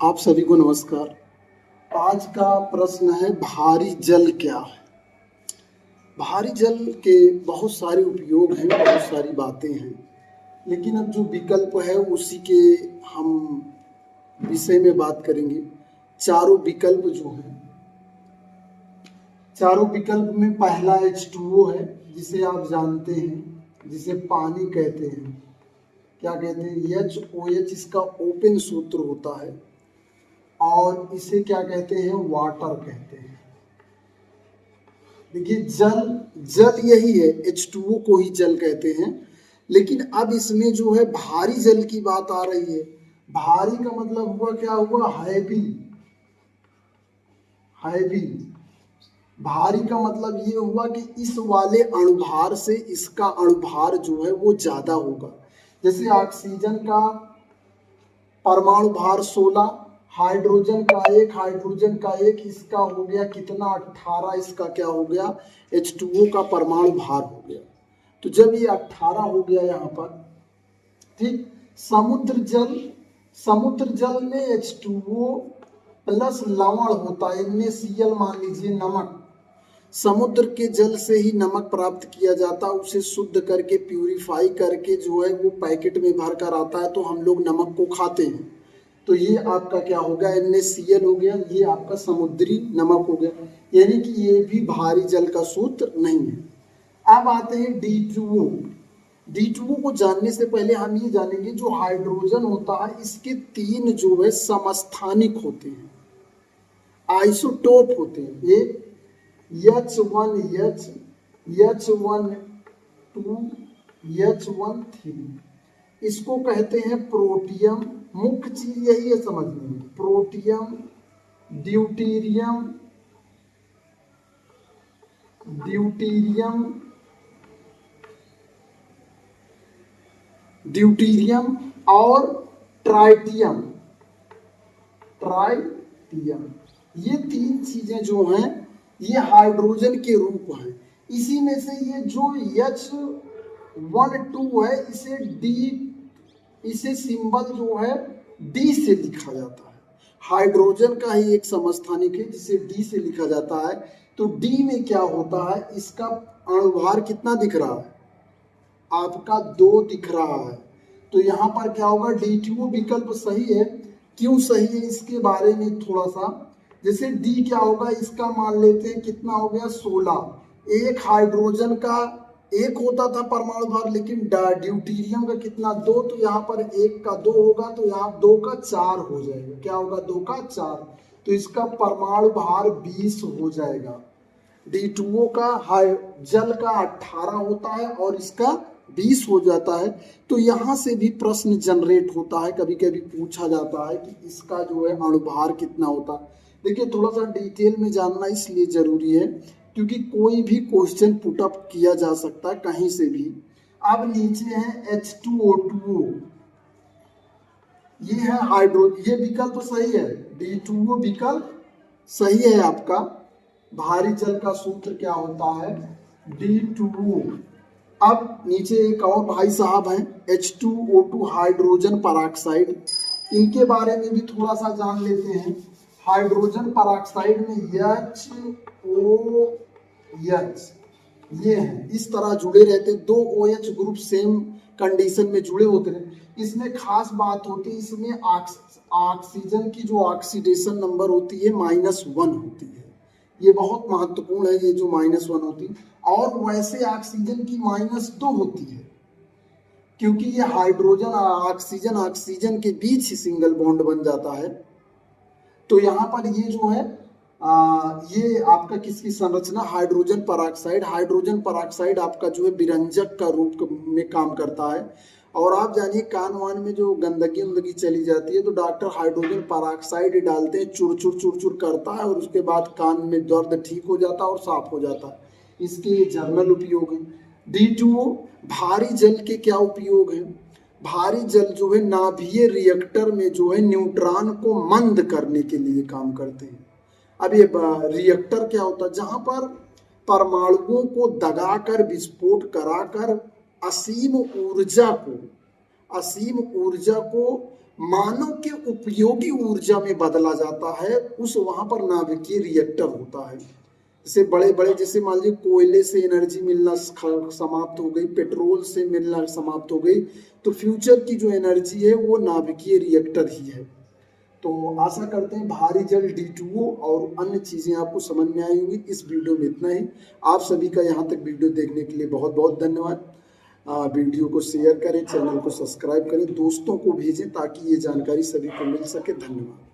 आप सभी को नमस्कार। आज का प्रश्न है भारी जल क्या है। भारी जल के बहुत सारे उपयोग हैं, बहुत सारी बातें हैं, लेकिन अब जो विकल्प है उसी के हम विषय में बात करेंगे। चारों विकल्प जो हैं, चारों विकल्प में पहला H2O है, जिसे आप जानते हैं, जिसे पानी कहते हैं। क्या कहते हैं? HOH इसका ओपन सूत्र होता है और इसे क्या कहते हैं? वाटर कहते हैं। देखिए, जल जल यही है, H2O को ही जल कहते हैं। लेकिन अब इसमें जो है भारी जल की बात आ रही है। भारी का मतलब हुआ, क्या हुआ? हैवी। हैवी भारी का मतलब ये हुआ कि इस वाले अणुभार से इसका अणुभार जो है वो ज्यादा होगा। जैसे ऑक्सीजन का परमाणु भार 16, हाइड्रोजन का 1, हाइड्रोजन का 1, इसका हो गया कितना? 18। इसका क्या हो गया? H2O का परमाणु भार हो गया। तो जब ये 18 हो गया यहाँ पर, ठीक। समुद्र जल में H2O प्लस लवण होता है, NaCl मान लीजिए, नमक। समुद्र के जल से ही नमक प्राप्त किया जाता है, उसे शुद्ध करके प्यूरिफाई करके जो है वो पैकेट में भर कर आता है, तो हम लोग नमक को खाते हैं। तो ये आपका क्या हो गया? NaCl हो गया, ये आपका समुद्री नमक हो गया। यानी कि ये भी भारी जल का सूत्र नहीं है। अब आते हैं D2O। D2O को जानने से पहले हम ये जानेंगे, जो हाइड्रोजन होता है इसके 3 जो है समस्थानिक होते हैं, आइसोटोप होते हैं। ये H1H, H1 2, H1 3, इसको कहते हैं प्रोटियम। मुख्य चीज यही है समझने में, प्रोटियम, ड्यूटीरियम, और ट्राइटियम। ये 3 चीजें जो हैं ये हाइड्रोजन के रूप हैं। इसी में से ये जो H1 2 है, इसे सिंबल जो है D से लिखा जाता है। हाइड्रोजन का ही एक समस्थानिक है जिसे D से लिखा जाता है। तो D में क्या होता है? इसका अणुभार कितना दिख रहा है? आपका 2 दिख रहा है। तो यहाँ पर क्या होगा? D2O विकल्प सही है। क्यों सही है इसके बारे में थोड़ा सा, जैसे D क्या होगा, इसका मान लेते हैं कितना हो गया? 16। एक हाइड्रोजन का 1 होता था परमाणु भार, लेकिन ड्यूटीरियम का कितना? 2। तो यहाँ पर 1 का 2 होगा, तो यहाँ 2 का 4 हो जाएगा। क्या होगा? 2 का 4। तो इसका परमाणु भार 20 हो जाएगा। D2O का जल का 18 होता है और इसका 20 हो जाता है। तो यहाँ से भी प्रश्न जनरेट होता है, कभी कभी पूछा जाता है कि इसका जो है अणुभार कितना होता है। देखिए, थोड़ा सा डिटेल में जानना इसलिए जरूरी है क्योंकि कोई भी क्वेश्चन पुटअप किया जा सकता है कहीं से भी। अब नीचे है H2O2, ये है ये विकल्प सही है। D2O विकल्प सही है आपका। भारी जल का सूत्र क्या होता है? D2O। अब नीचे एक और भाई साहब हैं, H2O2 हाइड्रोजन परऑक्साइड। इनके बारे में भी थोड़ा सा जान लेते हैं। हाइड्रोजन परऑक्साइड में HOH ये हैं, इस तरह जुड़े रहते हैं। 2 OH ग्रुप सेम कंडीशन में जुड़े होते हैं। इसमें खास बात होती है, इसमें ऑक्सीजन की जो ऑक्सीडेशन नंबर होती है -1 होती है। ये बहुत महत्वपूर्ण है, ये जो -1 होती है। और वैसे ऑक्सीजन की -2 होती है, क्योंकि ये हाइड्रोजन ऑक्सीजन के बीच ही सिंगल बॉन्ड बन जाता है। तो यहाँ पर ये जो है ये आपका किसकी संरचना? हाइड्रोजन परऑक्साइड आपका जो है विरंजक का रूप में काम करता है। और आप जानिए, कान वान में जो गंदगी चली जाती है तो डॉक्टर हाइड्रोजन परऑक्साइड डालते हैं, चुर करता है और उसके बाद कान में दर्द ठीक हो जाता है और साफ हो जाता है। इसके जर्नल उपयोग है। D2O भारी जल के क्या उपयोग है? भारी जल जो है नाभिकीय रिएक्टर में जो है न्यूट्रॉन को मंद करने के लिए काम करते हैं। अब ये रिएक्टर क्या होता है? जहां पर परमाणुओं को दगाकर, विस्फोट कराकर असीम ऊर्जा को मानव के उपयोगी ऊर्जा में बदला जाता है, उस वहां पर नाभिकीय रिएक्टर होता है। जैसे बड़े बड़े, जैसे मान लीजिए कोयले से एनर्जी मिलना समाप्त हो गई, पेट्रोल से मिलना समाप्त हो गई, तो फ्यूचर की जो एनर्जी है वो नाभिकीय रिएक्टर ही है। तो आशा करते हैं भारी जल D2O और अन्य चीजें आपको समझ में आई होंगी। इस वीडियो में इतना ही। आप सभी का यहाँ तक वीडियो देखने के लिए बहुत बहुत धन्यवाद। वीडियो को शेयर करें, चैनल को सब्सक्राइब करें, दोस्तों को भेजें ताकि ये जानकारी सभी को मिल सके। धन्यवाद।